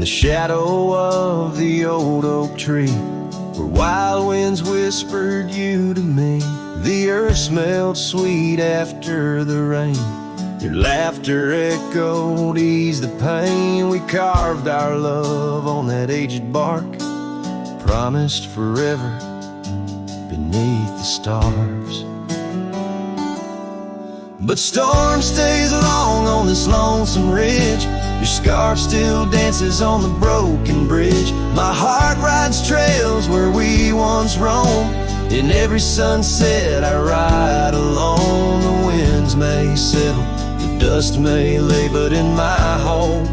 the shadow of the old oak tree, where wild winds whispered you to me. The earth smelled sweet after the rain. Your laughter echoed, eased the pain. We carved our love on that aged bark, promised forever beneath the stars. But storm stays long on this lonesome ridge. Your scarf still dances on the broken bridge. My heart rides trails where we once roamed. In every sunset I ride alone. The winds may settle, the dust may lay, but in my home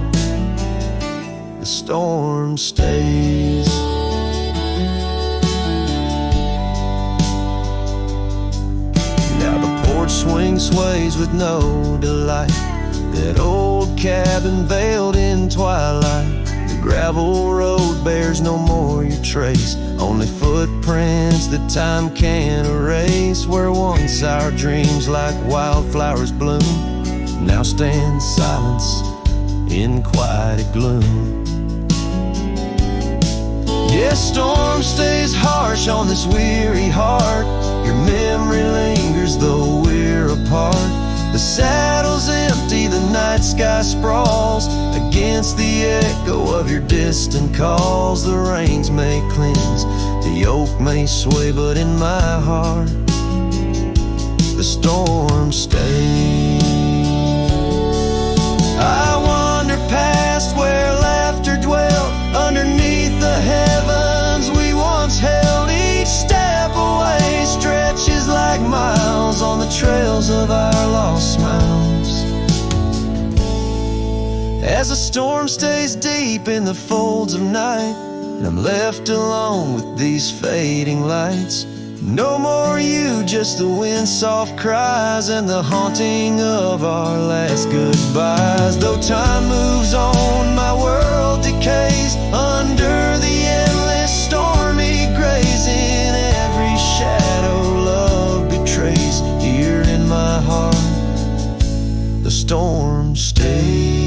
the storm stays. Now the porch swing sways with no delight. That old cabin veiled in twilight. The gravel road bears no more your trace, only footprints that time can't erase. Where once our dreams like wildflowers bloom, now stand silence in quiet gloom. Yes, storm stays harsh on this weary heart. Your memory lingers though we're apart. The saddle's empty, the night sky sprawls against the echo of your distant calls. The rains may cleanse, the oak may sway, but in my heart the storm stays. I wander past where laughter dwelt, underneath the heavens we once held. Each step away stretches like miles on the trails of our lost smiles. As the storm stays deep in the folds of night, and I'm left alone with these fading lights. No more you, just the wind's soft cries and the haunting of our last goodbyes. Though time moves on, my world decays under the endless stormy grays. In every shadow love betrays. Here in my heart the storm stays.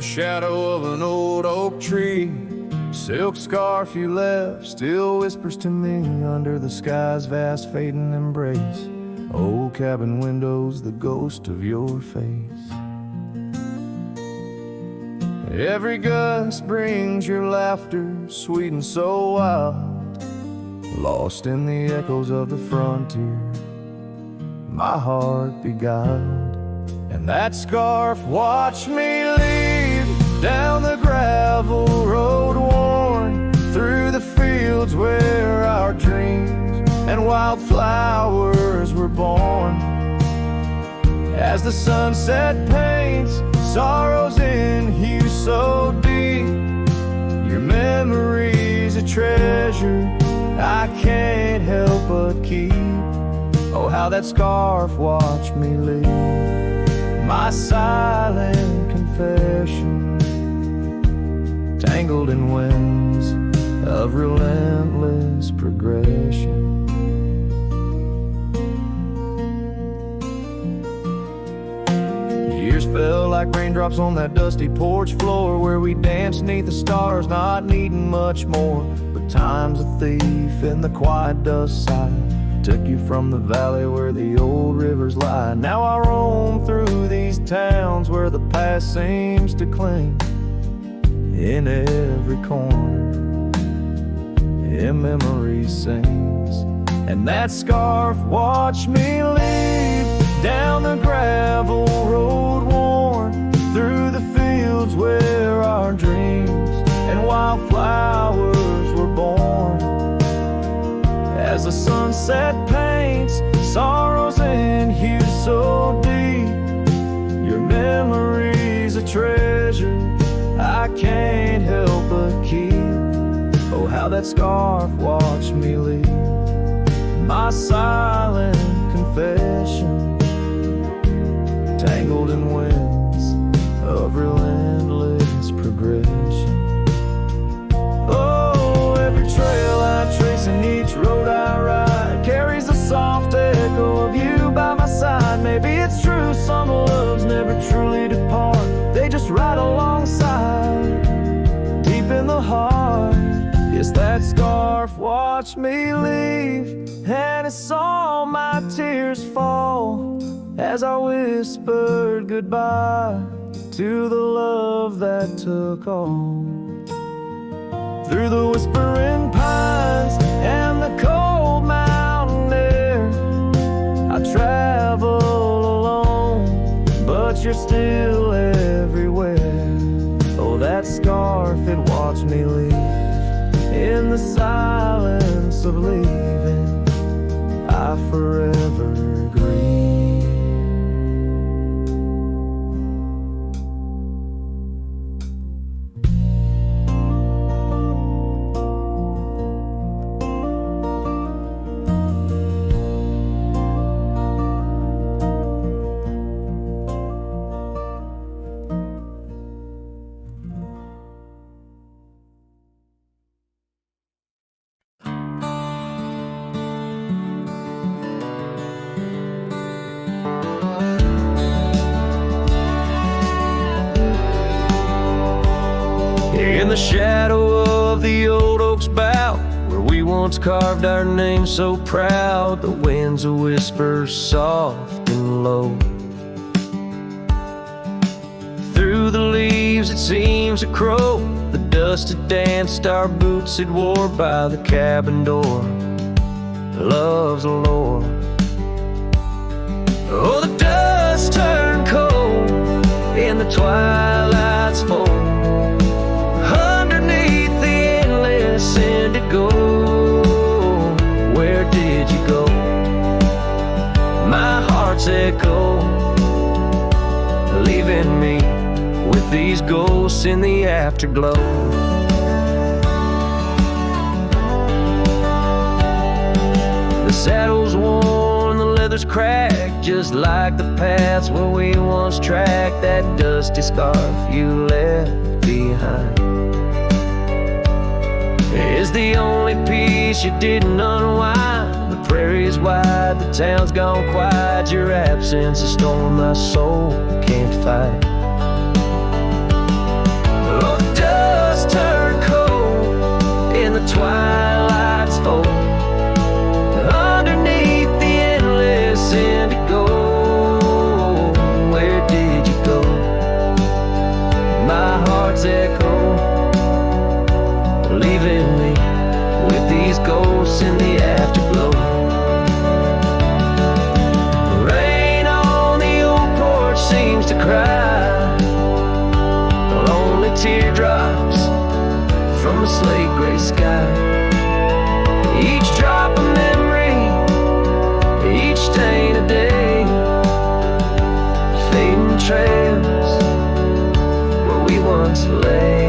Shadow of an old oak tree, silk scarf you left still whispers to me under the sky's vast fading embrace. Old cabin windows, the ghost of your face. Every gust brings your laughter, sweet and so wild, lost in the echoes of the frontier, my heart beguiled. And that scarf watched me leave down the gravel road worn, through the fields where our dreams and wildflowers were born. As the sunset paints sorrows in hue so deep, your memory's a treasure I can't help but keep. Oh, how that scarf watched me leave, my silent confession, tangled in winds of relentless progression. Years fell like raindrops on that dusty porch floor, where we danced neath the stars, not needing much more. But time's a thief in the quiet dust side, took you from the valley where the old rivers lie. Now I roam through these towns where the past seems to cling. In every corner, in memory sings. And that scarf watched me leave down the gravel road worn, through the fields where our dreams and wildflowers were born. As the sunset paints sorrows in hue so deep, your memory's a treasure I can't help but keep. Oh, how that scarf watched me leave, my silent confession, tangled in winds of relentless progression. Oh, every trail I trace and each road I ride carries a soft echo of you by my side. Maybe it's true, some loves never truly depart, they just ride alongside, deep in the heart. Yes, that scarf watched me leave, and it saw my tears fall as I whispered goodbye to the love that took all. Through the whispering pines and the cold mountain air, I travel alone, but you're still everywhere. Oh, that scarf, it watched me leave, in the silence of leaving, I forever grieve. In the shadow of the old oak's bough, where we once carved our name so proud, the wind's a whisper soft and low. Through the leaves it seems a crow, the dust had danced our boots had wore by the cabin door. Love's a lore. Oh, the dust turned cold in the twilight's fold, indigo. Where did you go? My heart's echo, leaving me with these ghosts in the afterglow. The saddle's worn, the leather's cracked, just like the paths where we once tracked. That dusty scarf you left behind is the only piece you didn't unwind. The prairie's wide, the town's gone quiet, your absence a storm my soul can't fight. Oh, the dust turned cold in the twilight's fold, underneath the endless indigo. Where did you go? My heart's echo, leaving me with these ghosts in the afterglow. Rain on the old porch seems to cry, lonely teardrops from a slate gray sky. Each drop a memory, each stain a day, fading trails where we once lay.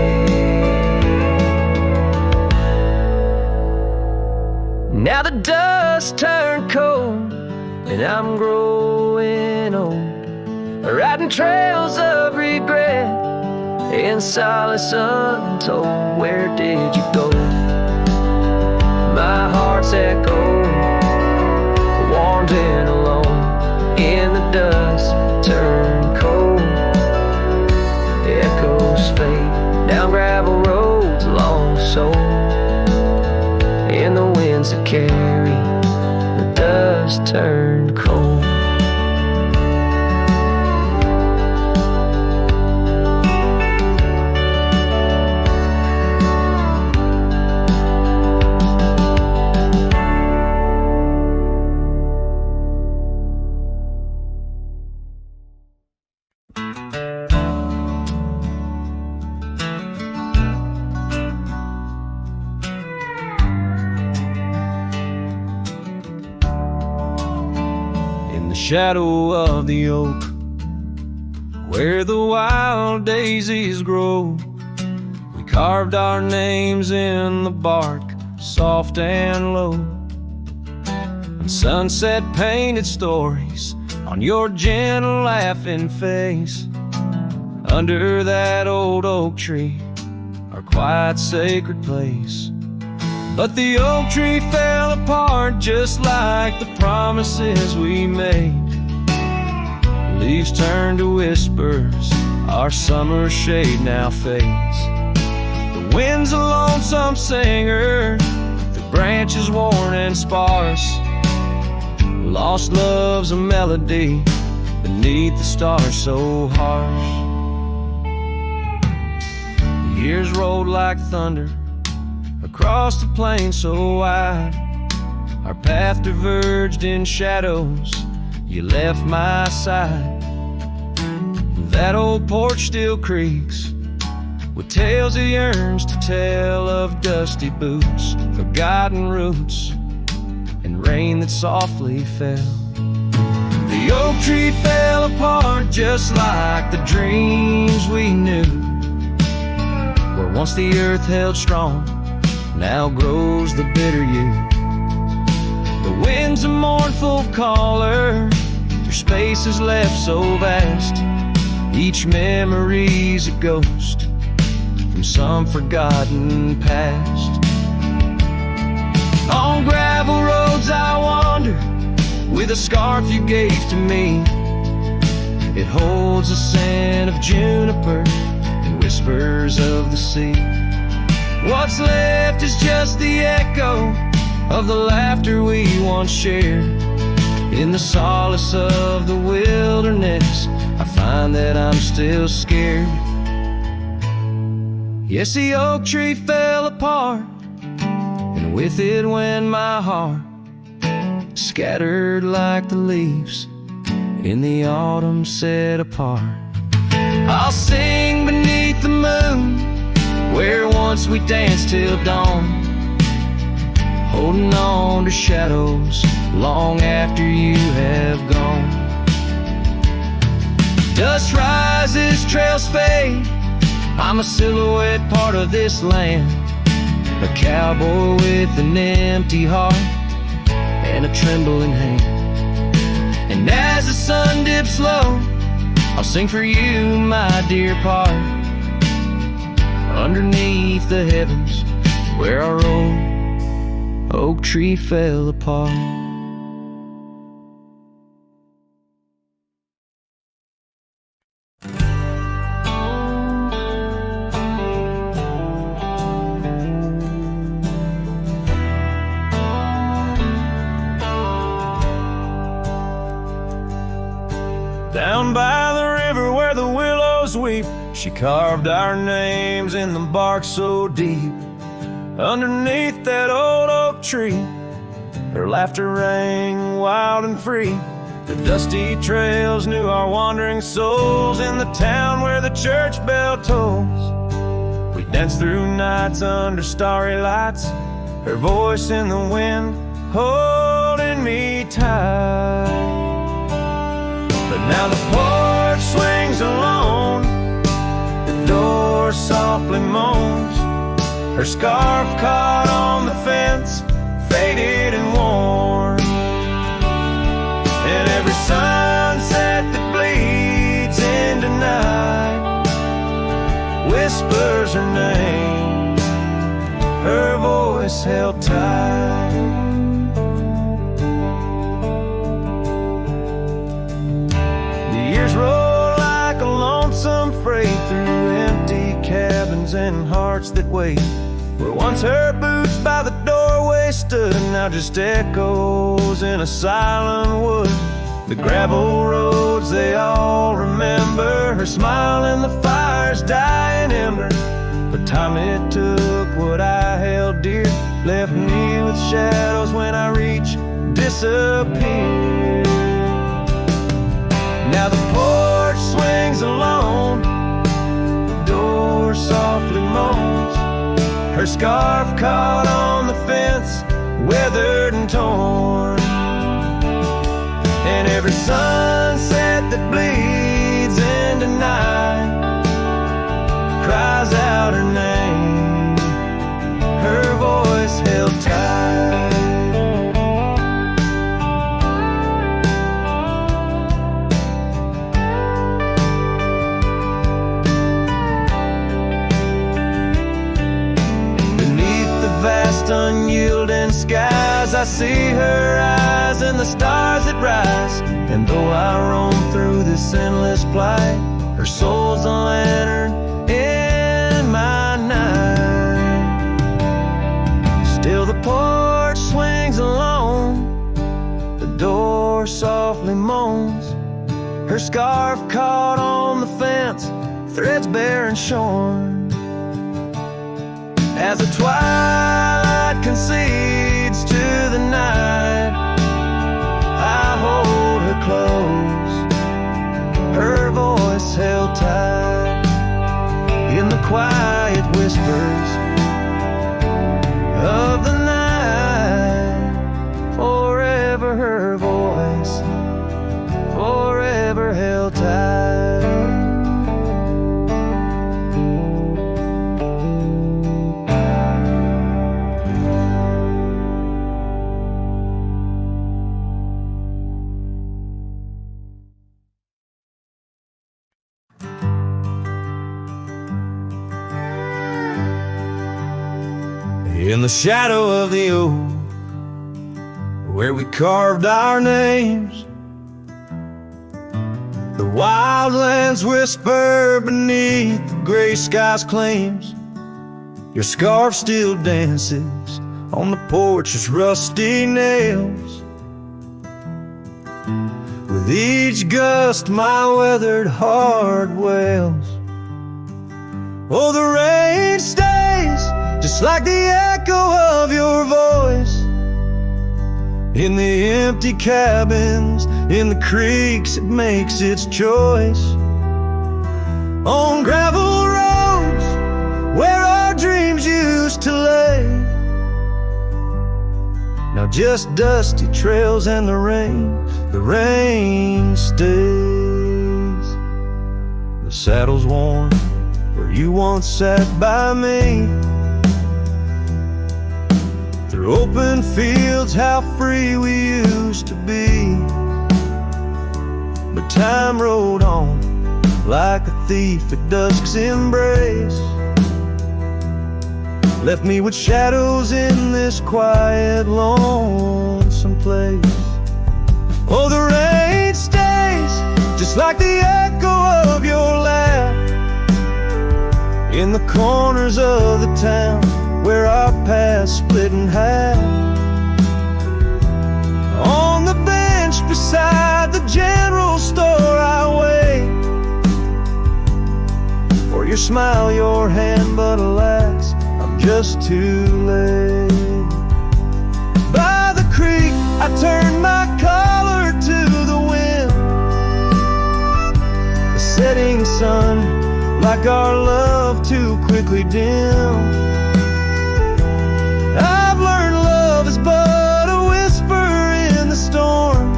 Now the dust turned cold and I'm growing old, riding trails of regret in solace untold. Where did you go? My heart's echo, wandering alone in the dust turned cold. Echoes fade down gravel roads long so, in the winds that carry the dust turned cold. Shadow of the oak, where the wild daisies grow. We carved our names in the bark, soft and low, and sunset painted stories on your gentle laughing face. Under that old oak tree, our quiet sacred place. But the oak tree fell apart just like the promises we made. Leaves turned to whispers, our summer shade now fades. The wind's a lonesome singer, the branches worn and sparse. Lost love's a melody beneath the stars so harsh. The years rolled like thunder across the plain so wide. Our path diverged in shadows, you left my side. That old porch still creaks with tales it yearns to tell, of dusty boots, forgotten roots, and rain that softly fell. The oak tree fell apart just like the dreams we knew. Where once the earth held strong, now grows the bitter yew. The wind's a mournful caller through spaces left so vast. Each memory's a ghost from some forgotten past. On gravel roads I wander with a scarf you gave to me. It holds a scent of juniper and whispers of the sea. What's left is just the echo of the laughter we once shared. In the solace of the wilderness, I find that I'm still scared. Yes, the oak tree fell apart, and with it went my heart, scattered like the leaves in the autumn set apart. I'll sing beneath the moon, where once we danced till dawn, holding on to shadows long after you have gone. Dust rises, trails fade, I'm a silhouette, part of this land, a cowboy with an empty heart and a trembling hand. And as the sun dips low, I'll sing for you, my dear part, underneath the heavens where our old oak tree fell apart. Down by the river where the willows weep, she carved our names in the bark so deep. Underneath that old oak tree, her laughter rang wild and free. The dusty trails knew our wandering souls in the town where the church bell tolls. We danced through nights under starry lights, her voice in the wind holding me tight. But now the porch swings alone, the door softly moans, her scarf caught on the fence, faded and worn. And every sunset that bleeds into night whispers her name, her voice held tight. Roll like a lonesome freight through empty cabins and hearts that wait. Where once her boots by the doorway stood, now just echoes in a silent wood. The gravel roads they all remember, her smile and the fire's dying ember. But time it took what I held dear, left me with shadows when I reach disappear. Now the porch swings alone, the door softly moans, her scarf caught on the fence, weathered and torn. And every sunset that bleeds into night, cries out her name, her voice held tight. Vast unyielding skies, I see her eyes and the stars that rise. And though I roam through this endless plight, her soul's a lantern in my night. Still the porch swings alone, the door softly moans, her scarf caught on the fence, threads bare and shorn. As the twilight concedes to the night, I hold her close, her voice held tight in the quiet whispers of the night. Forever her voice, forever held tight. In the shadow of the oak, where we carved our names, the wildlands whisper beneath the gray sky's claims. Your scarf still dances on the porch's rusty nails. With each gust my weathered heart wails. Oh, the rain stays just like the echo of your voice in the empty cabins, in the creeks it makes its choice. On gravel roads where our dreams used to lay, now just dusty trails and the rain stays. The saddle's worn where you once sat by me. Through open fields, how free we used to be. But time rode on like a thief at dusk's embrace, left me with shadows in this quiet, lonesome place. Oh, the rain stays just like the echo of your laugh in the corners of the town where our paths split in half. On the bench beside the general store I wait for your smile, your hand, but alas, I'm just too late. By the creek I turned my collar to the wind, the setting sun like our love too quickly dim. I've learned love is but a whisper in the storm,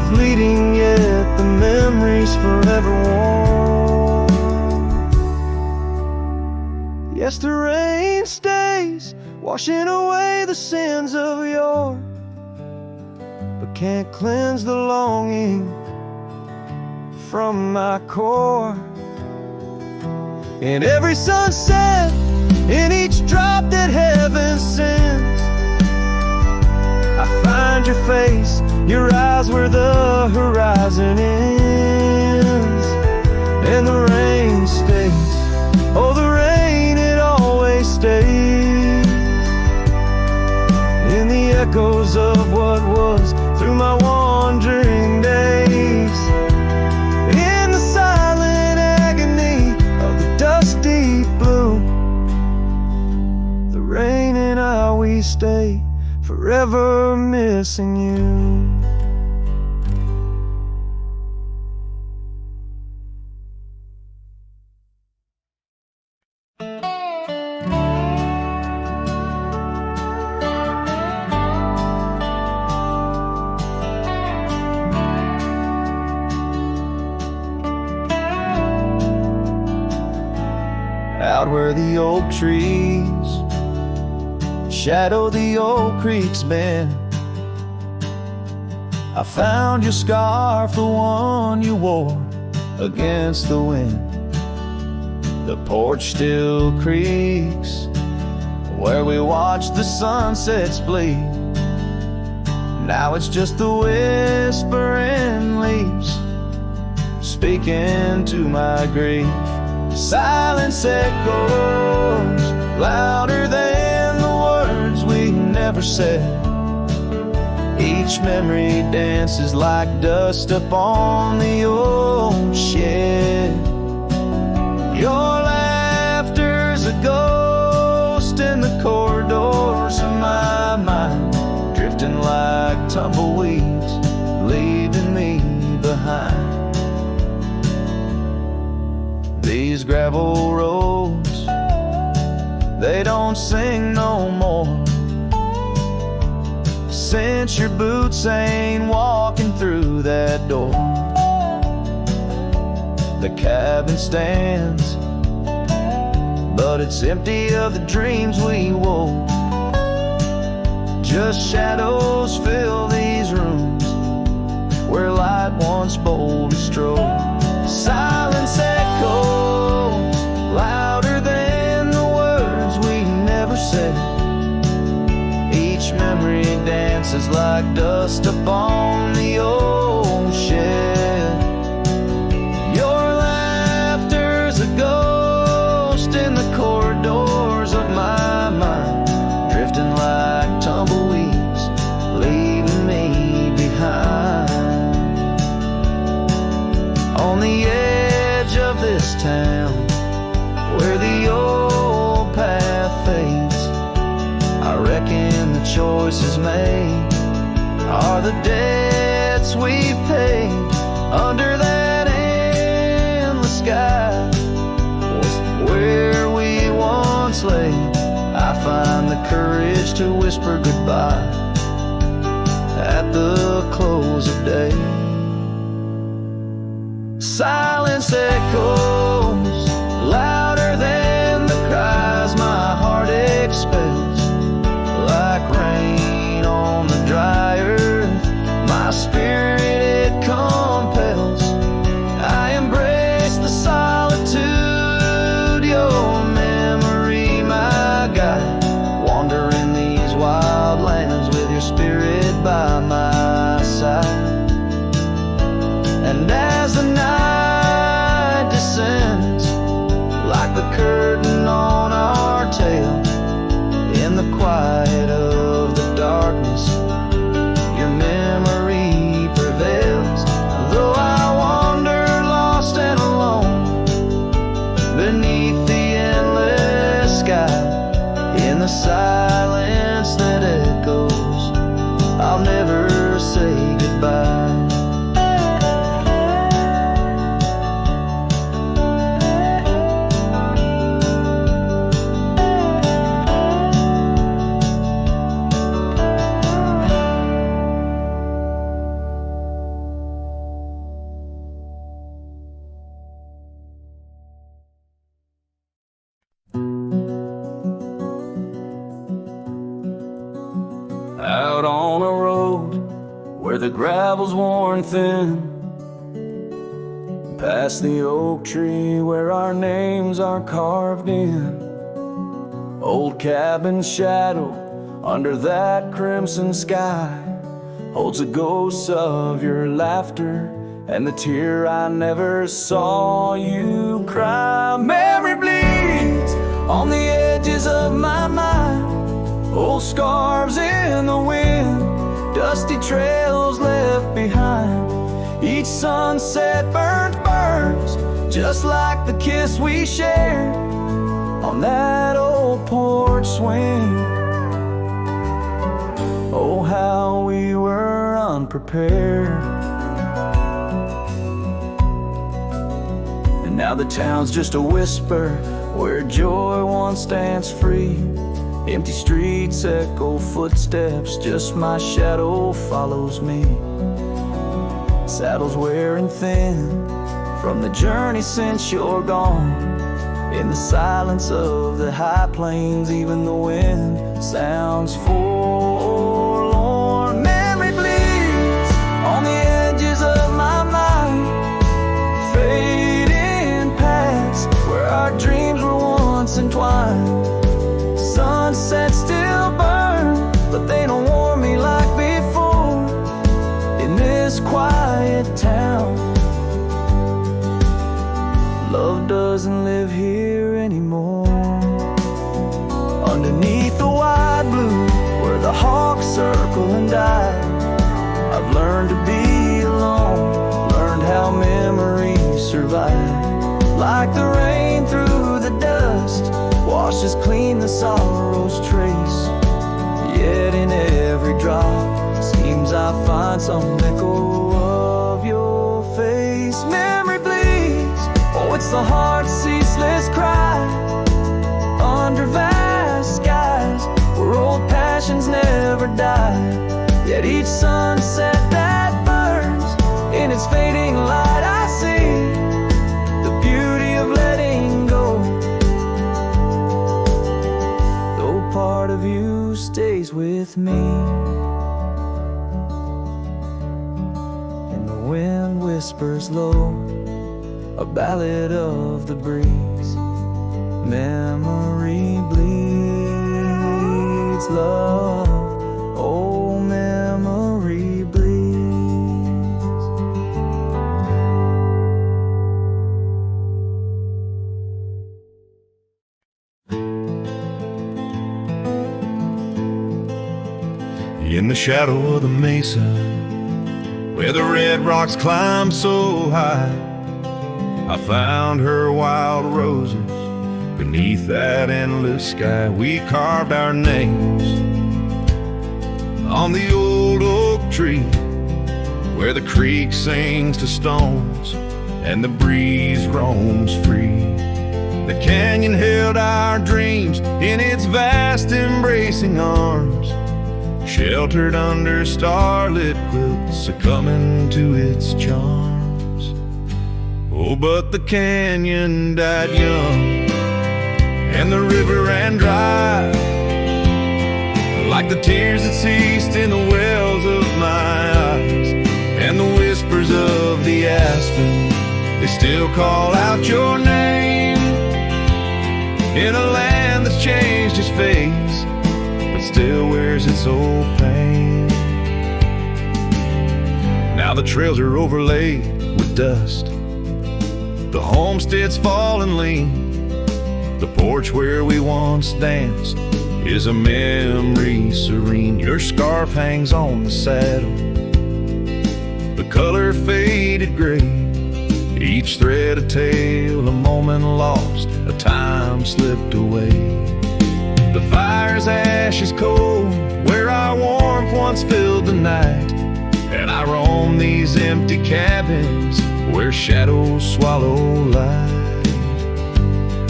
fleeting yet the memories forever warm. Yes, the rain stays, washing away the sins of yore, but can't cleanse the longing from my core. In every sunset, in each drop that heaven sends, I find your face, your eyes where the horizon ends. And the rain stays, oh the rain, it always stays in the echoes of what was through my wandering days. In the silent agony of the dusty blue, rain and I, we stay forever missing you. out where the oak trees shadow the old creek's bend. I found your scarf, the one you wore against the wind. The porch still creaks where we watched the sunsets bleed. Now it's just the whispering leaves speaking to my grief. Silence echoes louder than the words we never said. Each memory dances like dust upon the old shed. Your laughter's a ghost in the corridors of my mind, drifting like tumbleweeds, leaving me behind. These gravel roads, they don't sing no more, since your boots ain't walking through that door. The cabin stands, but it's empty of the dreams we wore. Just shadows fill these rooms where light once boldly strode. Silence echoes louder than the words we never said. Each memory dances like dust upon the old shed. Your laughter's a ghost in the corridors of my mind, drifting like tumbleweeds, leaving me behind. On the edge of this town, where the old path fades, I reckon the choices made are the debts we paid. Under that endless sky was where we once lay. I find the courage to whisper goodbye at the close of day. Silence echoes louder than the cries my heart expels. Like rain on the dry earth, my spirit it compels. I embrace the solitude, your memory my guide. Wandering these wild lands with your spirit by my side. And as the night descends, like the curtain on our tale, in the quiet of the darkness, your memory prevails. Though I wander lost and alone beneath the endless sky, in the silence that echoes, I'll never say goodbye. Out on a road where the gravel's worn thin, past the oak tree where our names are carved in. Old cabin shadow under that crimson sky holds a ghost of your laughter and the tear I never saw you cry. Memory bleeds on the edges of my mind, old scarves in the wind, dusty trails left behind. Each sunset burns just like the kiss we shared on that old porch swing. Oh, how we were unprepared. And now the town's just a whisper where joy once danced free. Empty streets echo footsteps, just my shadow follows me. Saddles wearing thin from the journey since you're gone. In the silence of the high plains, even the wind sounds forlorn. Memory bleeds on the edges of my mind, fading past where our dreams were once entwined. Sunsets still burn, but they don't warm me like before. In this quiet town, love doesn't live here anymore. Underneath the wide blue, where the hawks circle and die, I've learned to be alone, learned how memories survive. Like the rain through the dust, washes clean the sorrow's trace. Yet in every drop, seems I find some echo of your face. Memory bleeds, oh, it's the heart's ceaseless cry. Under vast skies, where old passions never die. Yet each sunset that burns, in its fading light I see the beauty of letting go. Though part of you stays with me. And the wind whispers low, a ballad of the breeze. Memory bleeds love, oh memory bleeds. In the shadow of the mesa, where the red rocks climb so high, I found her wild roses beneath that endless sky. We carved our names on the old oak tree, where the creek sings to stones and the breeze roams free. The canyon held our dreams in its vast embracing arms, sheltered under starlit quilts, succumbing to its charms. Oh, but the canyon died young, and the river ran dry, like the tears that ceased in the wells of my eyes. And the whispers of the aspen, they still call out your name, in a land that's changed its face, but still wears its old pain. Now the trails are overlaid with dust, the homestead's fallen lean. The porch where we once danced is a memory serene. Your scarf hangs on the saddle, the color faded gray, each thread a tale, a moment lost, a time slipped away. The fire's ashes cold, where our warmth once filled the night, and I roam these empty cabins where shadows swallow light.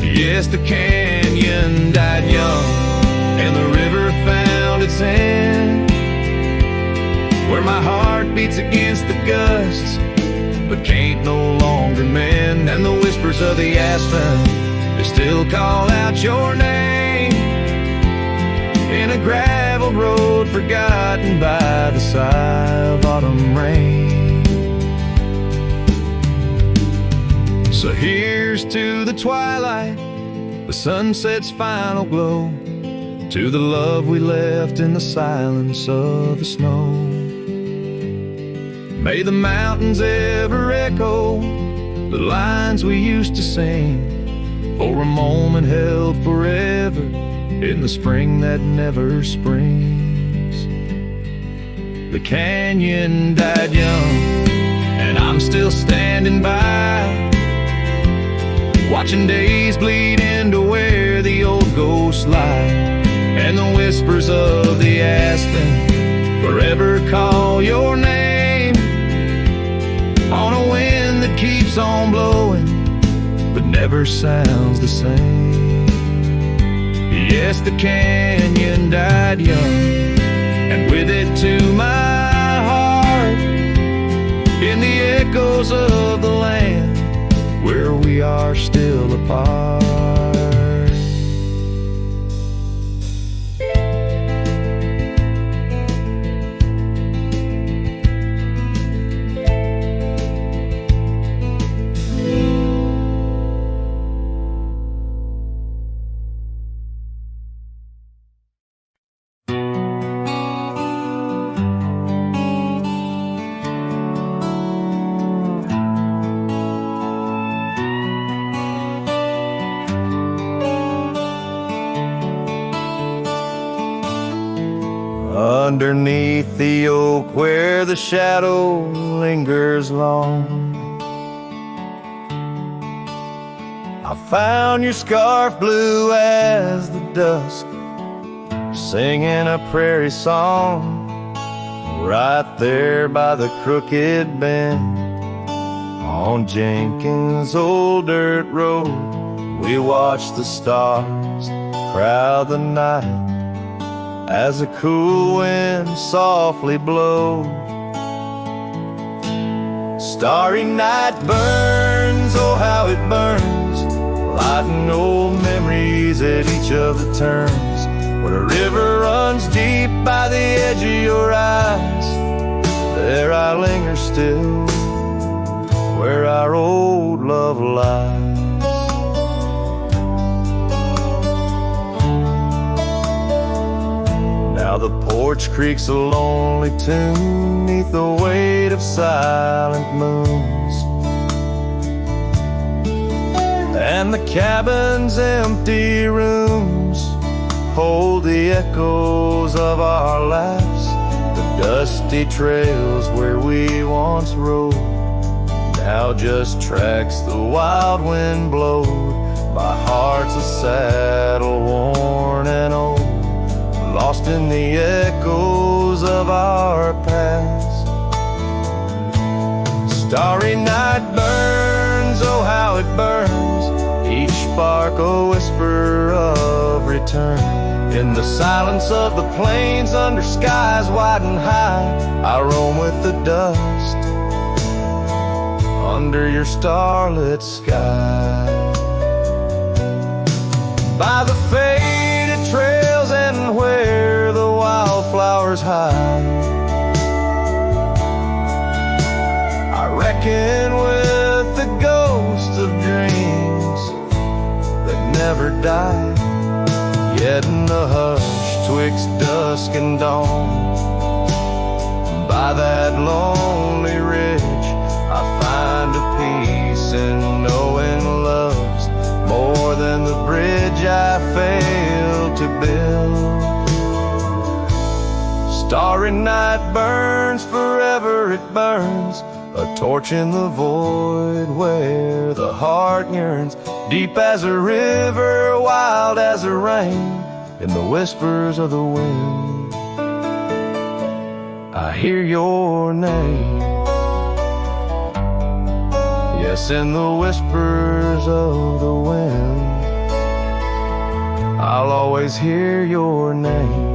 Yes, the canyon died young, and the river found its end, where my heart beats against the gusts, but can't no longer mend. And the whispers of the aspen, they still call out your name, in a gravel road forgotten by the sigh of autumn rain. So here's to the twilight, the sunset's final glow, to the love we left in the silence of the snow. May the mountains ever echo the lines we used to sing, for a moment held forever in the spring that never springs. The canyon died young, and I'm still standing by, watching days bleed into where the old ghosts lie. And the whispers of the aspen forever call your name, on a wind that keeps on blowing but never sounds the same. Yes, the canyon died young, and with it to my heart, in the echoes of the land where we are still apart. underneath the oak where the shadow lingers long. I found your scarf blue as the dusk, singing a prairie song. Right there by the crooked bend on Jenkins' old dirt road, we watched the stars crowd the night as a cool wind softly blowed. Starry night burns, oh how it burns, lighting old memories at each of the turns. Where a river runs deep by the edge of your eyes, there I linger still, where our old love lies. Now the porch creaks a lonely tune neath the weight of silent moons, and the cabin's empty rooms hold the echoes of our laughs. The dusty trails where we once rode now just tracks the wild wind blowed. My heart's a saddle worn and old, lost in the echoes of our past. Starry night burns, oh how it burns, each spark a whisper of return. In the silence of the plains under skies wide and high, I roam with the dust under your starlit sky. By the faded trails and where the wildflowers hide, I reckon with the ghosts of dreams that never die. Yet in the hush twixt dusk and dawn, by that lonely ridge, I find a peace in knowing love's more than the bridge I failed to build. Starry night burns, forever it burns, a torch in the void where the heart yearns. Deep as a river, wild as a rain, in the whispers of the wind, I hear your name. Yes, in the whispers of the wind, I'll always hear your name.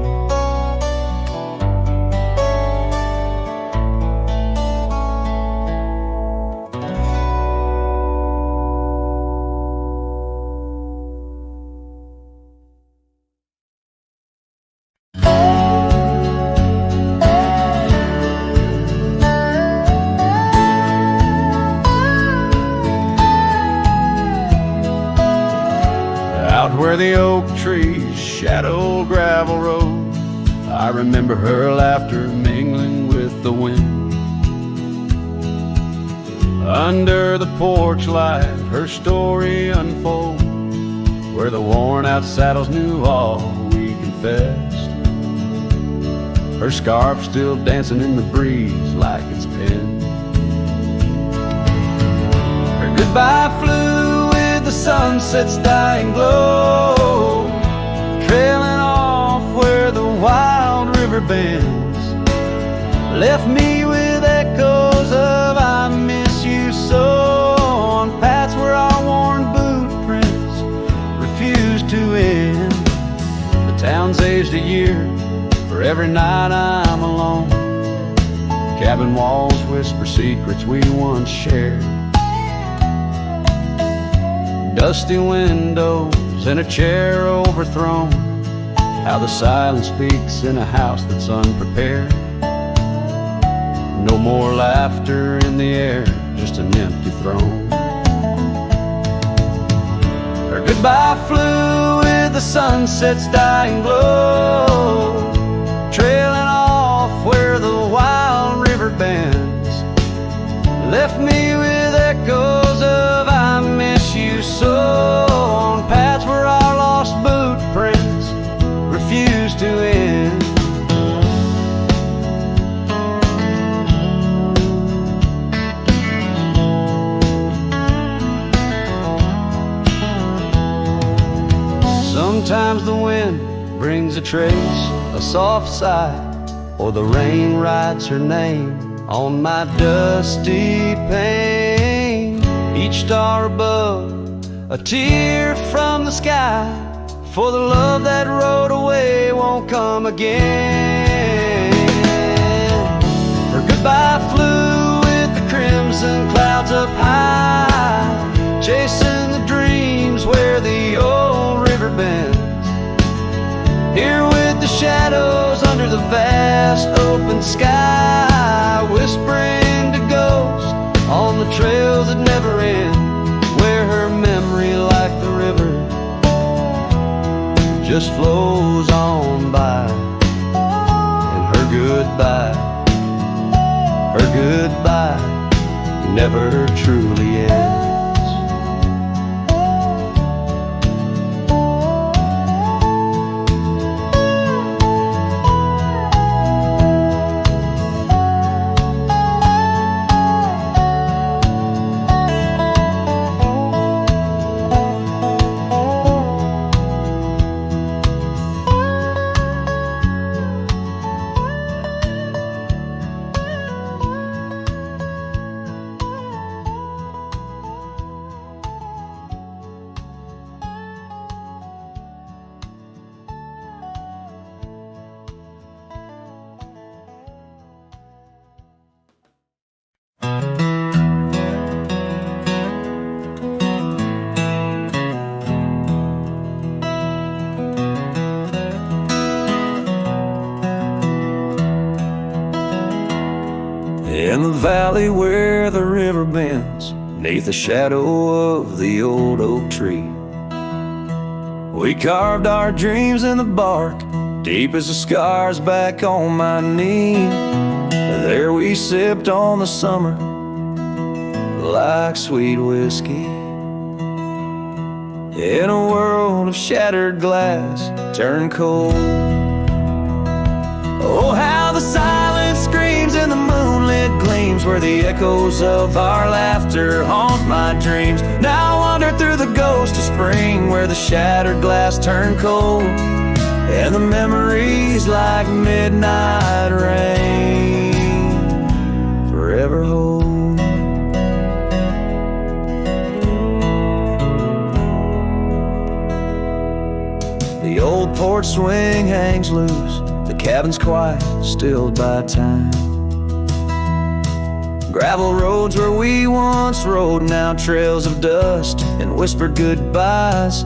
Where the oak trees shadow gravel road, I remember her laughter mingling with the wind. Under the porch light her story unfolds, where the worn out saddles knew all we confessed. Her scarf still dancing in the breeze like it's pinned. Her goodbye flew with the sunset's dying glow, trailing off where the wild river bends, left me with echoes of I miss you so, on paths where our worn boot prints refuse to end. The town's aged a year for every night I'm alone, cabin walls whisper secrets we once shared. Dusty windows and a chair overthrown, how the silence speaks in a house that's unprepared. No more laughter in the air, just an empty throne. Her goodbye flew with the sunset's dying glow, trailing off where the wild river bends, left me with echoes of I miss you so, on paths where our lost boot prints refuse to end. Sometimes the wind brings a trace, a soft sigh, or the rain writes her name on my dusty pane. Each star above, a tear from the sky, for the love that rode away won't come again. Her goodbye flew with the crimson clouds up high, chasing the dreams where the old river bends. Here with the shadows under the vast open sky, whispering to ghosts on the trails that never end, where her memory, like the river, just flows on by. And her goodbye never truly ends. In the valley where the river bends, neath the shadow of the old oak tree, we carved our dreams in the bark, deep as the scars back on my knee. There we sipped on the summer like sweet whiskey, in a world of shattered glass turned cold. Oh, how the silence screams in the moonlit gleams, where the echoes of our laughter haunt my dreams. Now I wander through the ghost of spring, where the shattered glass turned cold, and the memories like midnight rain forever hold. The old porch swing hangs loose, the cabin's quiet, stilled by time. Gravel roads where we once rode, now trails of dust and whispered goodbyes.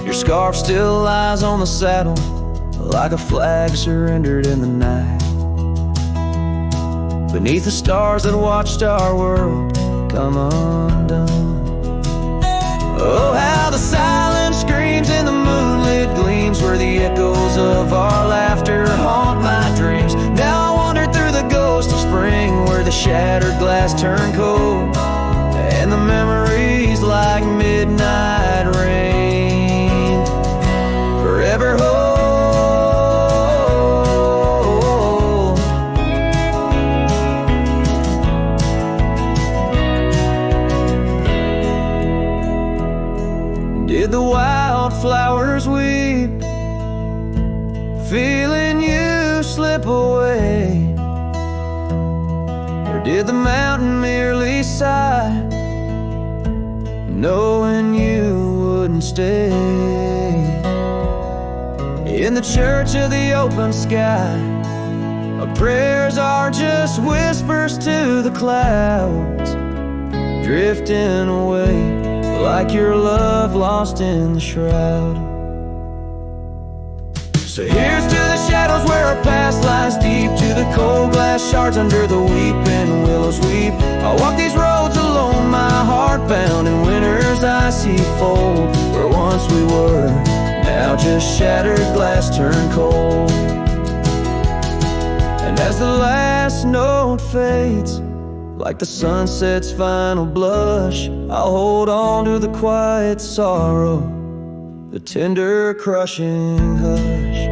Your scarf still lies on the saddle, like a flag surrendered in the night, beneath the stars that watched our world come undone. Oh, how the silence screams in the moonlit gleams, where the echoes of our laughter haunt my dreams. Now I wander through the ghost of spring, where the shattered glass turned cold, and the memories like midnight rain forever hold. Did the wildflowers weep, feeling you slip away? Or did the mountain merely sigh, knowing you wouldn't stay? In the church of the open sky, our prayers are just whispers to the clouds, drifting away like your love lost in the shroud. So here's to the shadows where our past lies deep, to the cold glass shards under the weeping willows weep. I walk these roads alone, my heart bound in winter's icy fold, where once we were, now just shattered glass turned cold. And as the last note fades, like the sunset's final blush, I'll hold on to the quiet sorrow, the tender crushing hush.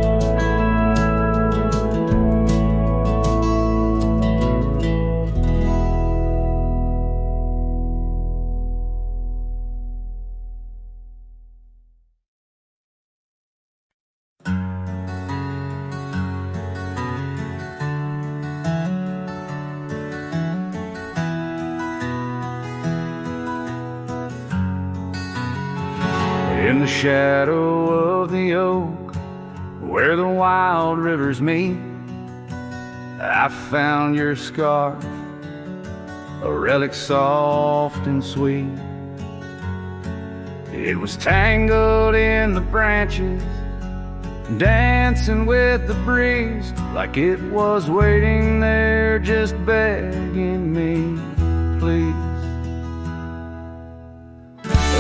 In the shadow of the oak, where the wild rivers meet, I found your scarf, a relic soft and sweet. It was tangled in the branches, dancing with the breeze, like it was waiting there just begging me, please.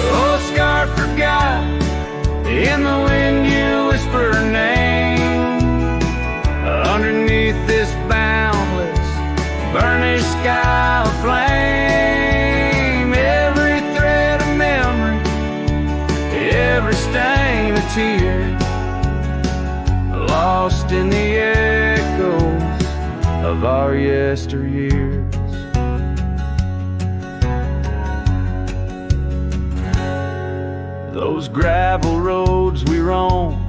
Oh, scarf forgot, in the wind you whisper her name. Underneath this boundless, burnished sky of flame, every thread of memory, every stain of tear, lost in the echoes of our yesteryears. Those gravel roads we roam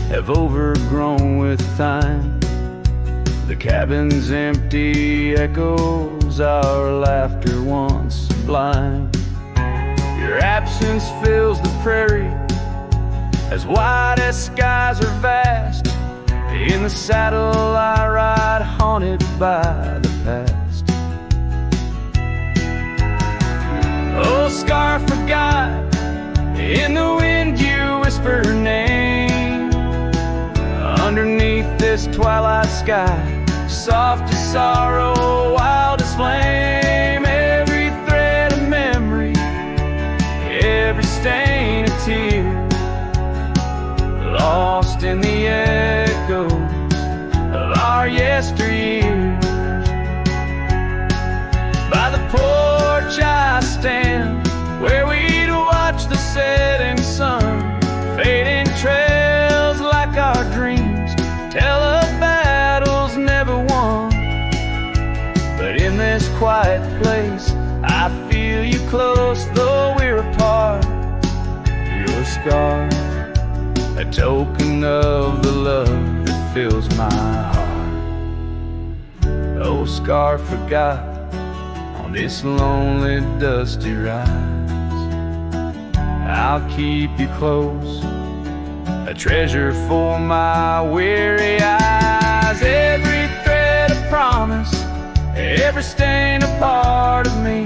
have overgrown with time. The cabin's empty echoes our laughter once sublime. Your absence fills the prairie, as wide as skies are vast. In the saddle I ride, haunted by the past. Oh, scarf forgot, in the wind you whisper her name. Underneath this twilight sky, soft as sorrow, wild as flame, every thread of memory, every stain of tear, lost in the echoes of our yesteryears. By the porch I stand, where we'd watch the setting sun, fading trails like our dreams tell of battles never won. But in this quiet place I feel you close, though we're apart. Your scar, a token of the love that fills my heart. Oh, scar forgot, on this lonely dusty ride, I'll keep you close, a treasure for my weary eyes. Every thread a promise, every stain a part of me.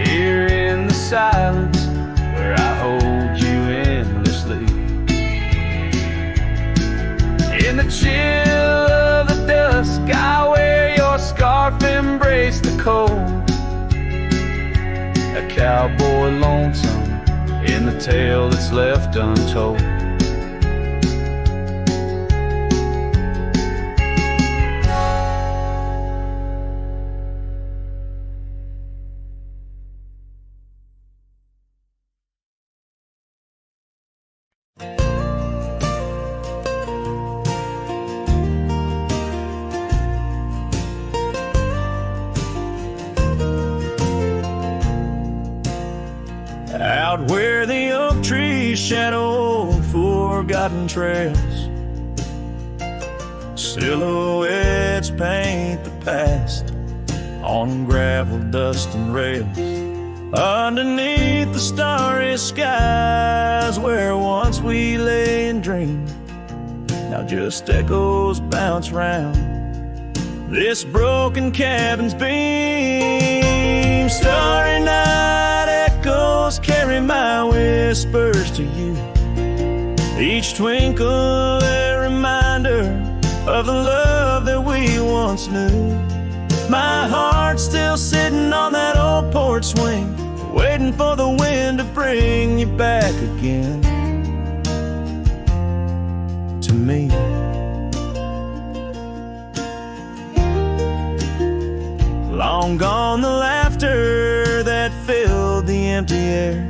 Here in the silence where I hold you endlessly. In the chill of the dusk I wear your scarf, embrace the cold. A cowboy lonesome in the tale that's left untold. Out where the oak trees shadow forgotten trails, silhouettes paint the past on gravel, dust, and rails. Underneath the starry skies where once we lay and dreamed, now just echoes bounce round this broken cabin's beam. Starry night echoes carry my whispers to you, each twinkle a reminder of the love that we once knew. My heart's still sitting on that old porch swing, waiting for the wind to bring you back again to me. Long gone the laughter that filled the empty air.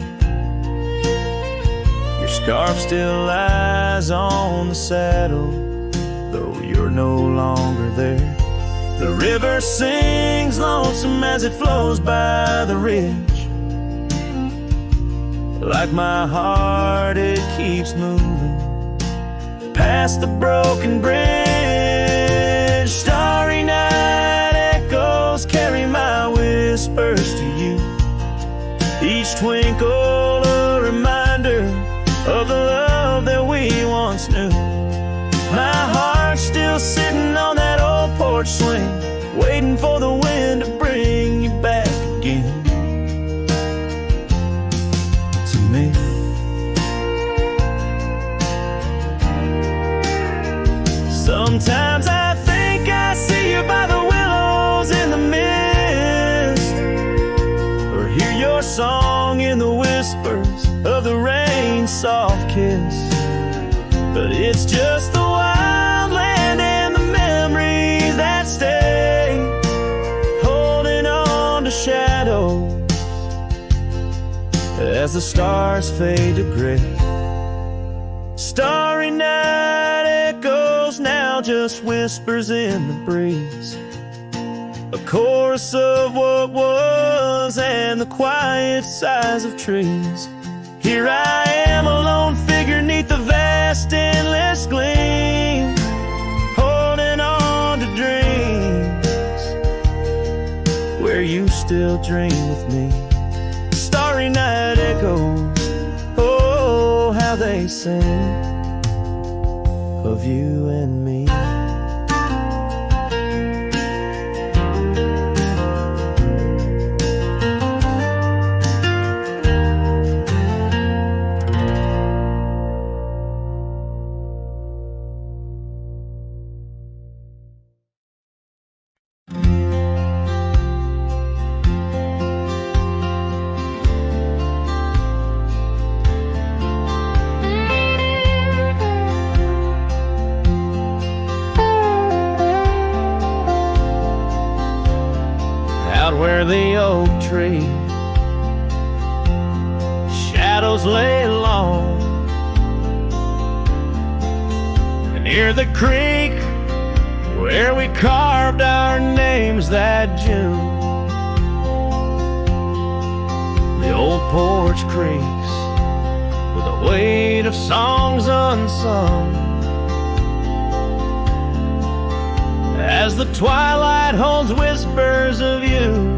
Your scarf still lies on the saddle, though you're no longer there. The river sings lonesome as it flows by the ridge. Like my heart, it keeps moving past the broken bridge. Starry night echoes carry my whispers to you, each twinkle of the love that we once knew. My heart's still sitting on that old porch swing, waiting for the wind to bring you back again to me. Sometimes I think I see you by the willows in the mist, or hear your song in the whispers of the rain's soft kiss. But it's just the wild land and the memories that stay, holding on to shadows as the stars fade to gray. Starry night echoes now, just whispers in the breeze, a chorus of what was and the quiet sighs of trees. Here I am, a lone figure neath the vast endless gleam, holding on to dreams where you still dream with me. Starry night echoes, oh, how they sing of you and me. Where the oak tree shadows lay long, and near the creek where we carved our names that June, the old porch creaks with the weight of songs unsung, as the twilight holds whispers of you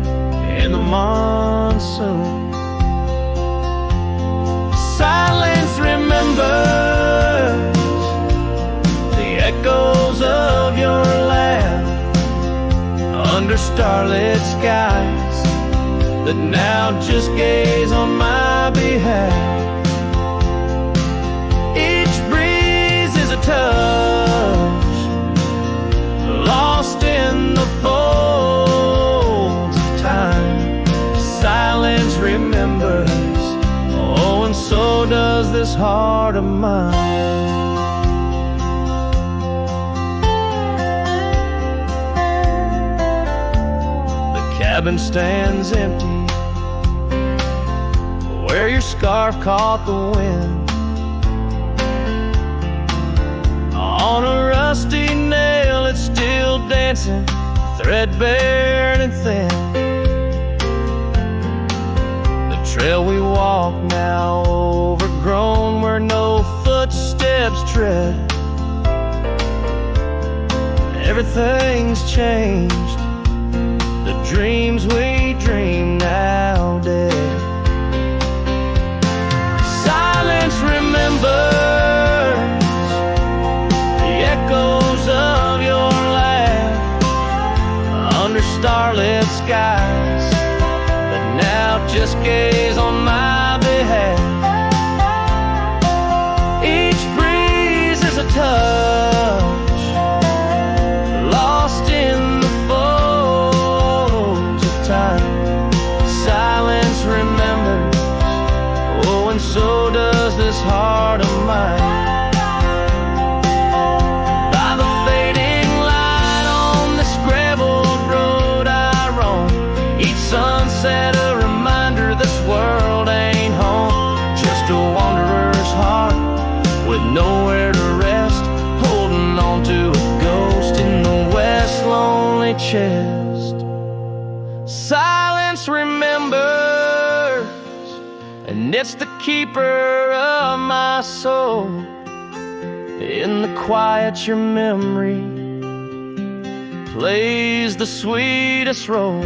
in the monsoon. Silence remembers the echoes of your laugh under starlit skies that now just gaze on my behalf. Each breeze is a touch lost in the folds of time. Silence remembers, oh, and so does this heart of mine. The cabin stands empty where your scarf caught the wind. On a rusty nail it's still dancing, threadbare and thin. The trail we walk now overgrown where no footsteps tread. Everything's changed, the dreams we dream now dead. Silence remembers the echoes of your laugh under starlit skies that now just gaze on my behalf. Each breeze is a touch lost in the folds of time. Silence remembers, oh, and so does this heart of mine. Sunset, a reminder this world ain't home. Just a wanderer's heart with nowhere to rest, holding on to a ghost in the west lonely chest. Silence remembers, and it's the keeper of my soul. In the quiet your memory plays the sweetest role.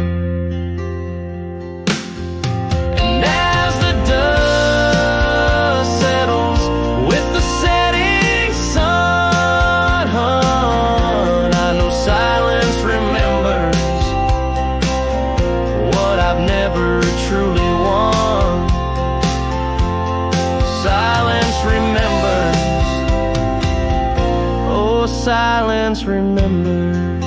Dust settles distance remembers.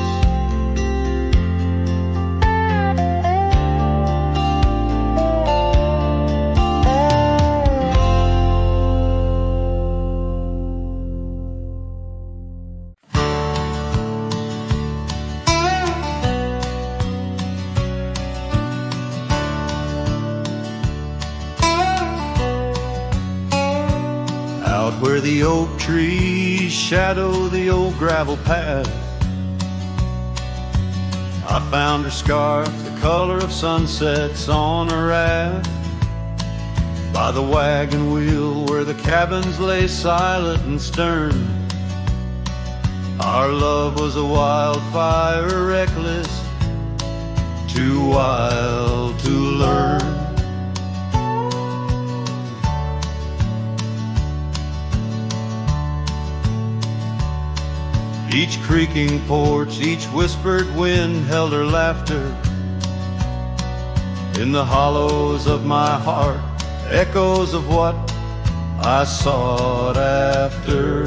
Where the oak trees shadow the old gravel path, I found her scarf, the color of sunsets on a raft. By the wagon wheel where the cabins lay silent and stern, our love was a wildfire, reckless, too wild to learn. Each creaking porch, each whispered wind held her laughter. In the hollows of my heart, echoes of what I sought after.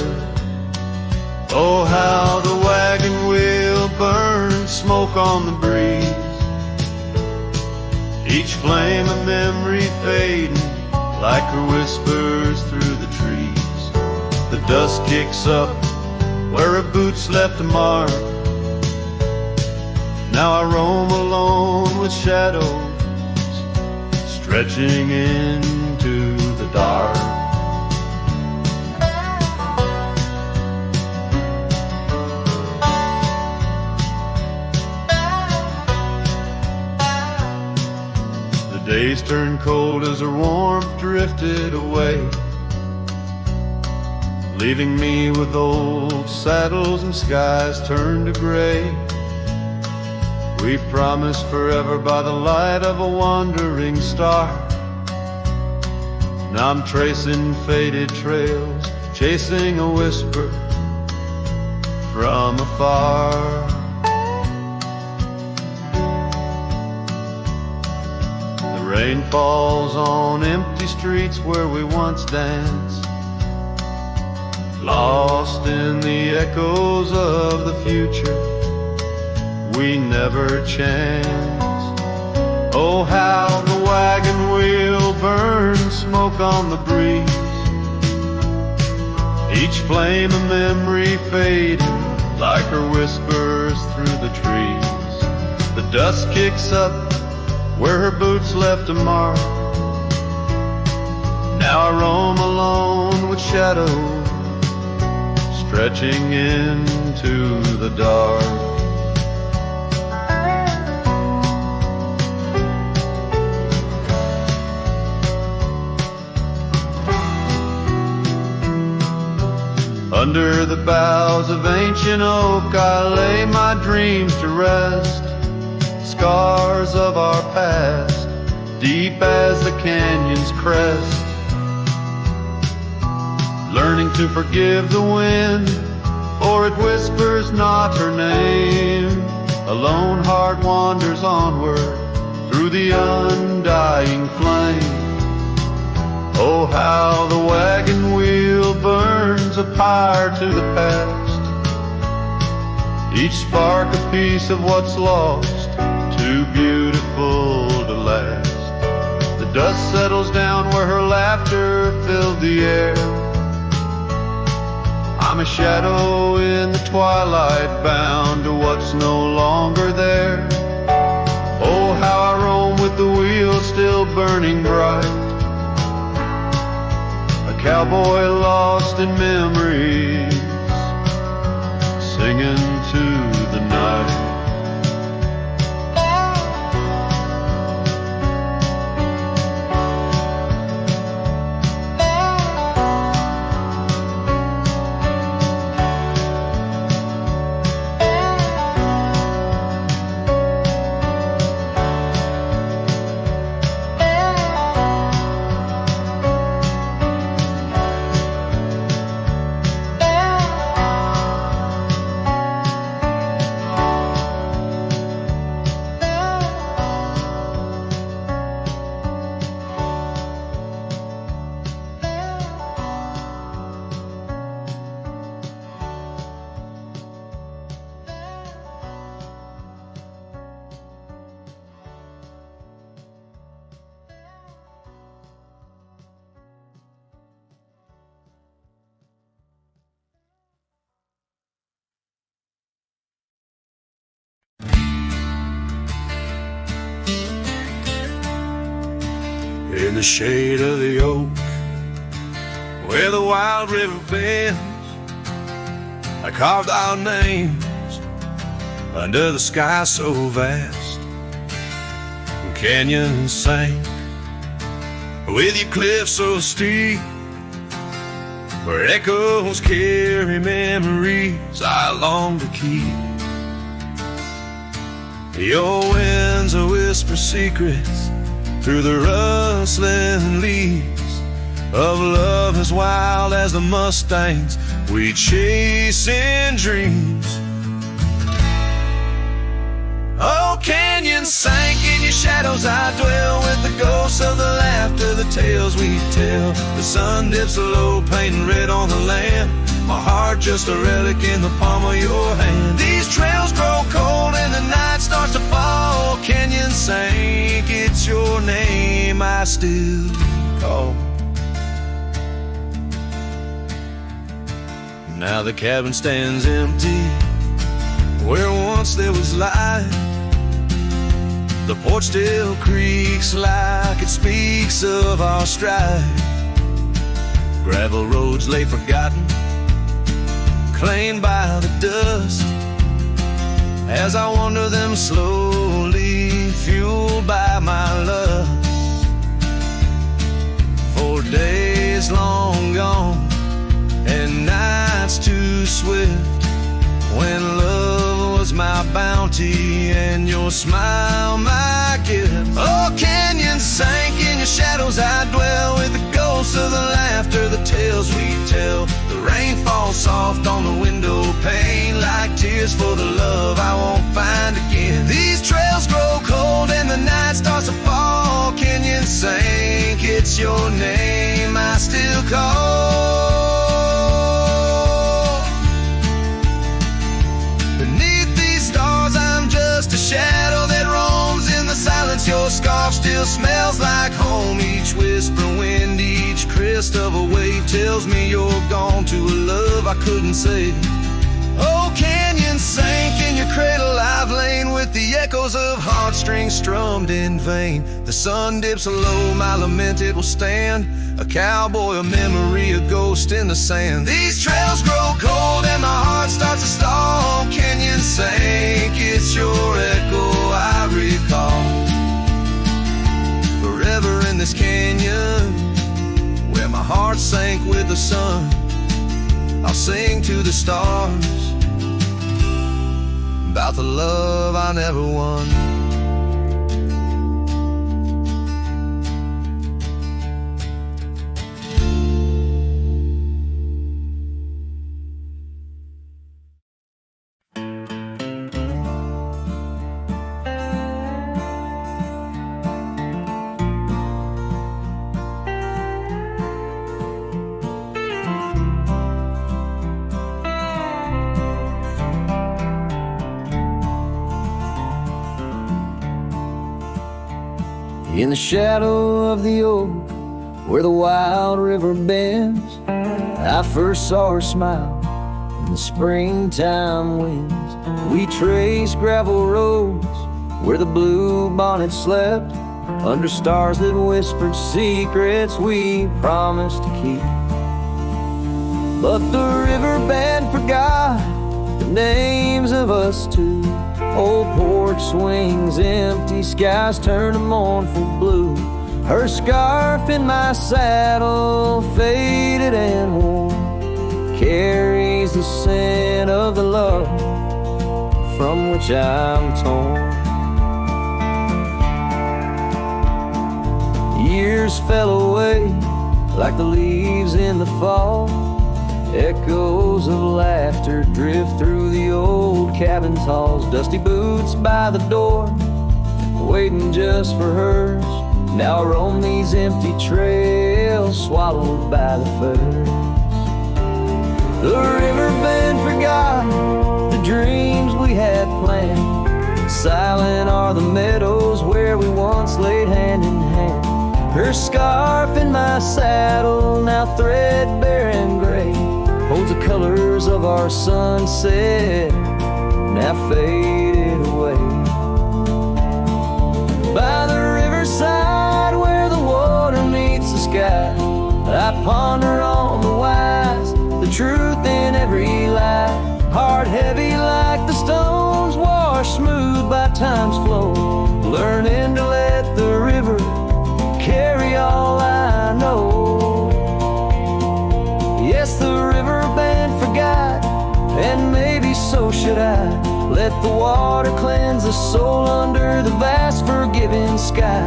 Oh, how the wagon wheel burned, smoke on the breeze, each flame a memory fading like her whispers through the trees. The dust kicks up where her boots left a mark. Now I roam alone with shadows stretching into the dark. The days turned cold as her warmth drifted away, leaving me with old saddles and skies turned to gray. We promised forever by the light of a wandering star. Now I'm tracing faded trails, chasing a whisper from afar. The rain falls on empty streets where we once danced, lost in the echoes of the future we never chanced. Oh, how the wagon wheel burns, smoke on the breeze, each flame a memory fading like her whispers through the trees. The dust kicks up where her boots left a mark. Now I roam alone with shadows stretching into the dark. Under the boughs of ancient oak I lay my dreams to rest, scars of our past, deep as the canyon's crest. Learning to forgive the wind, for it whispers not her name. A lone heart wanders onward through the undying flame. Oh, how the wagon wheel burns a pyre to the past, each spark a piece of what's lost, too beautiful to last. The dust settles down where her laughter filled the air. I'm a shadow in the twilight, bound to what's no longer there. Oh, how I roam with the wheel still burning bright, a cowboy lost in memories, singing to the night. in the shade of the oak, where the wild river bends. I carved our names under the sky so vast. Canyons sank with your cliffs so steep, where echoes carry memories I long to keep. Your winds will whisper secrets through the rustling leaves of love as wild as the mustangs we chase in dreams. Oh, canyons sank in your shadows, I dwell with the ghosts of the laughter, the tales we tell. The sun dips low, painting red on the land, my heart just a relic in the palm of your hand. These trails grow cold and the night starts to fall. Canyon sank, it's your name I still call. Now the cabin stands empty where once there was light. The porch still creaks like it speaks of our strife. Gravel roads lay forgotten, claimed by the dust, as I wander them slowly, fueled by my lust. For days long gone and nights too swift, when love was my bounty and your smile my gift. Oh, canyons sank in your shadows, I dwell with the ghosts of the laughter, the tales we tell. The rain falls soft on the window pane like tears for the love I won't find again. These trails grow cold and the night starts to fall. Canyons sank, it's your name I still call. Just a shadow that roams in the silence. Your scarf still smells like home. Each whisper wind, each crest of a wave tells me you're gone to a love I couldn't save. Oh, canyons sank in your cradle, I've lain with the echoes of heartstrings strummed in vain. The sun dips low, my lament it will stand, a cowboy, a memory, a ghost in the sand. These trails grow cold and my heart starts to stall. Canyons sank, it's your echo I recall. Forever in this canyon, where my heart sank with the sun, I'll sing to the stars about the love I never won. In the shadow of the oak, where the wild river bends, I first saw her smile in the springtime winds. We traced gravel roads where the blue bonnet slept, under stars that whispered secrets we promised to keep. But the riverbed forgot the names of us two. Old porch swings empty, skies turn to mournful blue. Her scarf in my saddle, faded and worn, carries the scent of the love from which I'm torn. Years fell away like the leaves in the fall. Echoes of laughter drift through the old cabin's halls. Dusty boots by the door, waiting just for hers. Now I roam these empty trails, swallowed by the furs. The riverbed forgot the dreams we had planned. Silent are the meadows where we once laid hand in hand. Her scarf in my saddle, now threadbare and gray, holds the colors of our sunset, now faded away. By the riverside where the water sky. I ponder on the wise, the truth in every lie. Heart heavy like the stones, washed smooth by time's flow. Learning to let the river carry all I know. Yes, the river band forgot, and maybe so should I. Let the water cleanse the soul under the vast forgiving sky.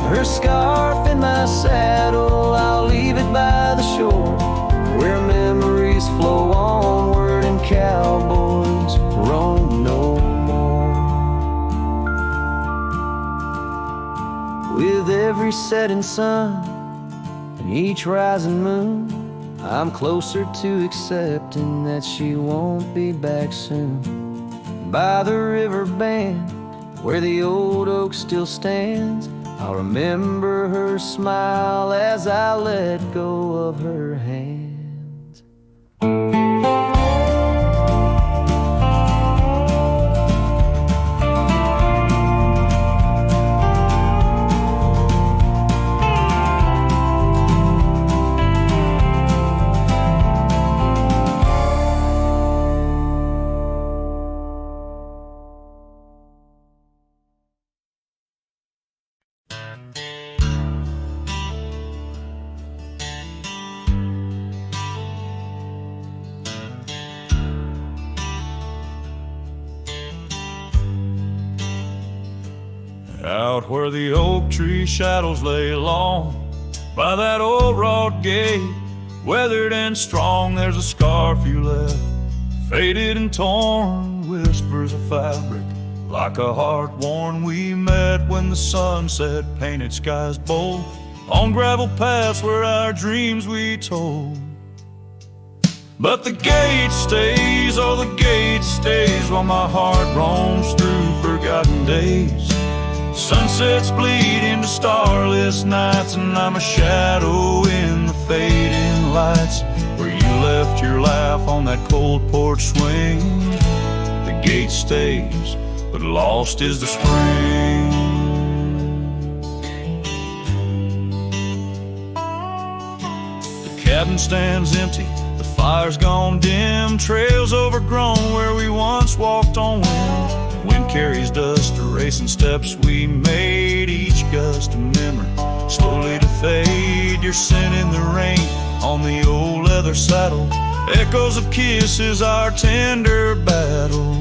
Her scarf in my saddle, I'll leave it by the shore, where memories flow onward and cowboys roam no more. With every setting sun and each rising moon, I'm closer to accepting that she won't be back soon. By the river band, where the old oak still stands, I'll remember her smile as I let go of her hands. Out where the oak tree shadows lay long, by that old wrought gate, weathered and strong, there's a scarf you left, faded and torn, whispers of fabric, like a heart worn. We met when the sunset painted skies bold, on gravel paths where our dreams we told. But the gate stays, oh the gate stays, while my heart roams through forgotten days. Sunsets bleed into starless nights, and I'm a shadow in the fading lights, where you left your laugh on that cold porch swing. The gate stays, but lost is the spring. The cabin stands empty, the fire's gone dim, trails overgrown where we once walked on wind. Wind carries dust, erasing steps we made, each gust a memory, slowly to fade. Your scent in the rain on the old leather saddle, echoes of kisses, our tender battle.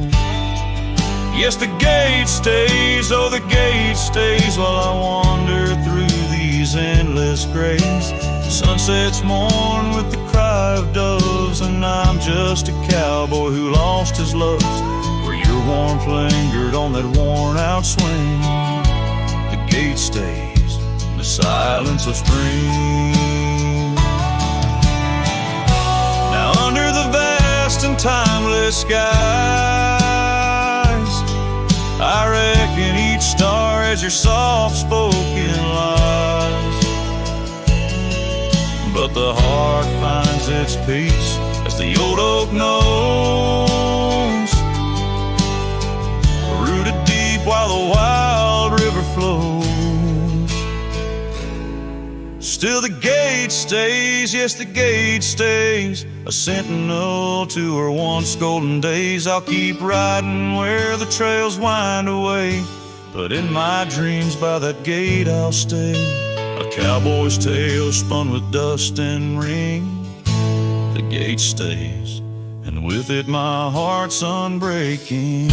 Yes, the gate stays, oh the gate stays, while I wander through these endless graves. Sunsets mourn with the cry of doves, and I'm just a cowboy who lost his loves, where your warmth lingered on that worn-out swing. The gate stays in the silence of spring. Now under the vast and timeless skies, I reckon each star has your soft-spoken lies. But the heart finds its peace, as the old oak knows, rooted deep while the wild river flows. Still the gate stays, yes the gate stays, a sentinel to her once golden days. I'll keep riding where the trails wind away, but in my dreams by that gate I'll stay. A cowboy's tale spun with dust and ring. The gate stays, and with it my heart's unbreaking.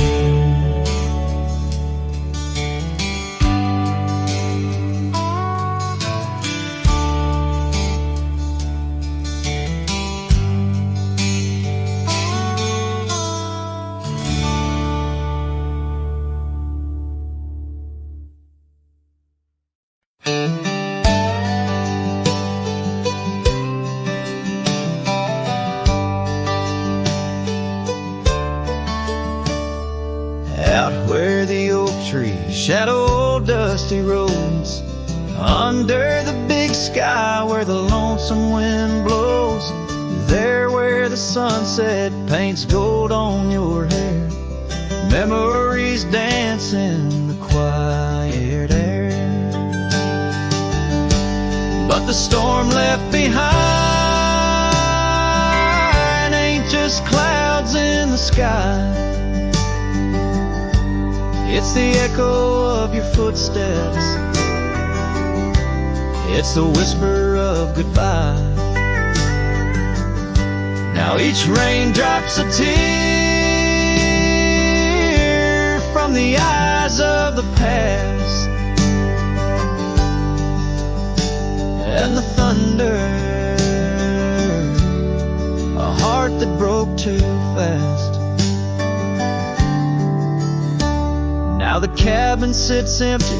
Shadow dusty roads, under the big sky where the lonesome wind blows, there where the sunset paints gold on your hair, memories dance in the quiet air. But the storm left behind ain't just clouds in the sky. It's the echo of your footsteps. It's the whisper of goodbye. Now each raindrop's a tear from the eyes of the past. And the thunder, a heart that broke too fast. Now the cabin sits empty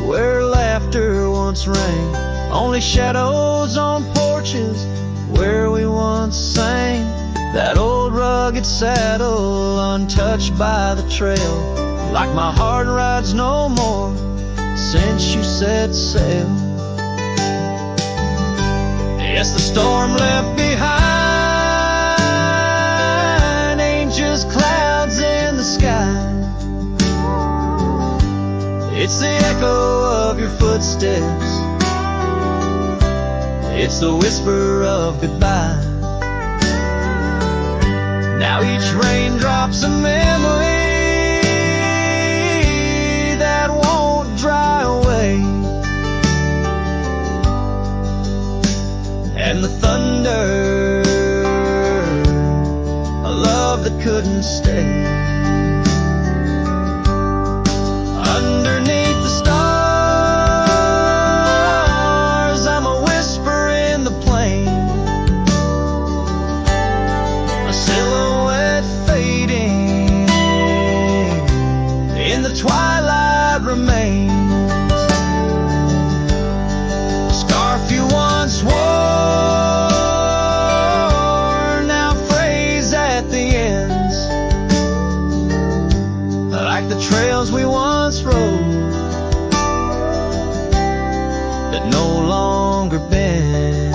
where laughter once rang. Only shadows on porches where we once sang. That old rugged saddle untouched by the trail. Like my heart rides no more since you set sail. Yes, the storm left behind ain't just clouds in the sky. It's the echo of your footsteps. It's the whisper of goodbye. Now each raindrop's a memory that won't dry away. And the thunder, a love that couldn't stay. Underneath the stars, I'm a whisper in the plain. A silhouette fading in the twilight remains. A scarf you once wore now frays at the ends. Like the trails we once rode that no longer bend.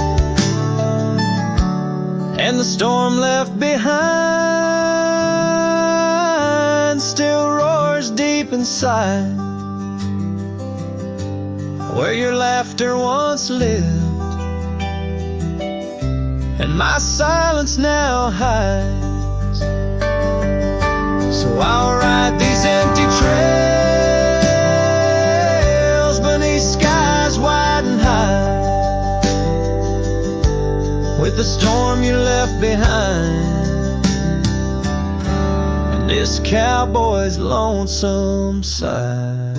And the storm left behind still roars deep inside, where your laughter once lived and my silence now hides. So I'll ride these empty trails beneath skies wide and high, with the storm you left behind and this cowboy's lonesome side.